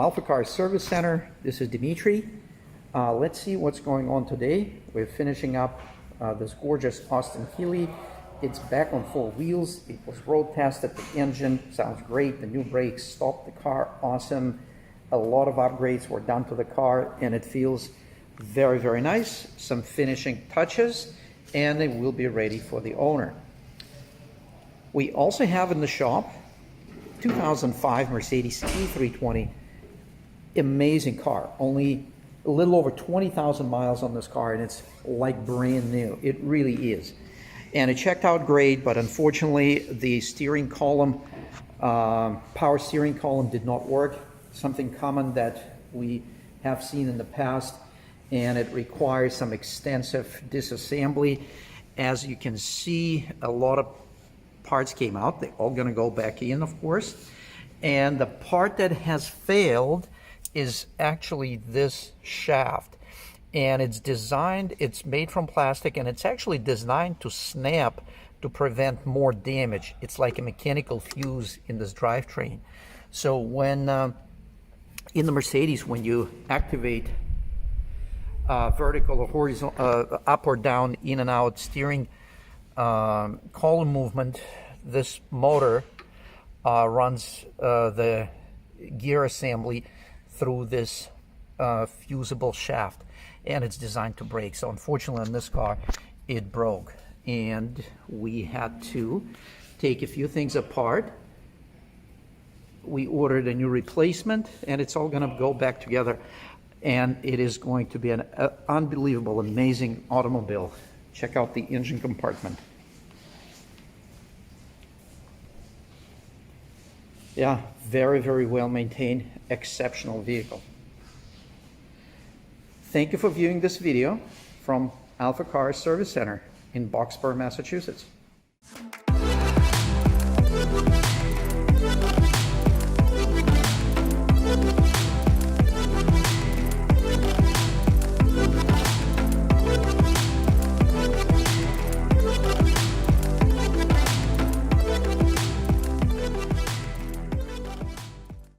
AlphaCars Service Center. This is Dimitri. Let's see what's going on today. We're finishing up this gorgeous Austin Healey. It's back on four wheels. It was road tested. The engine sounds great. The new brakes stopped the car. Awesome. A lot of upgrades were done to the car and it feels very, very nice. Some finishing touches and it will be ready for the owner. We also have in the shop 2005 Mercedes E320. Amazing car. Only a little over 20,000 miles on this car and it's like brand new. It really is. And it checked out great, but unfortunately the steering column, power steering column did not work. Something common that we have seen in the past, and it requires some extensive disassembly. As you can see, a lot of parts came out. They're all going to go back in, of course. And the part that has failed is actually this shaft. And it's designed, it's made from plastic, and it's actually designed to snap to prevent more damage. It's like a mechanical fuse in this drivetrain. So when in the Mercedes, when you activate vertical or horizontal, up or down, in and out steering column movement, this motor runs the gear assembly through this fusible shaft, and it's designed to brake. So unfortunately on this car it broke and we had to take a few things apart. We ordered a new replacement and it's all going to go back together, and it is going to be an unbelievable, amazing automobile. Check out the engine compartment. Yeah, very, very well maintained, exceptional vehicle. Thank you for viewing this video from AlphaCars Service Center in Boxborough, Massachusetts.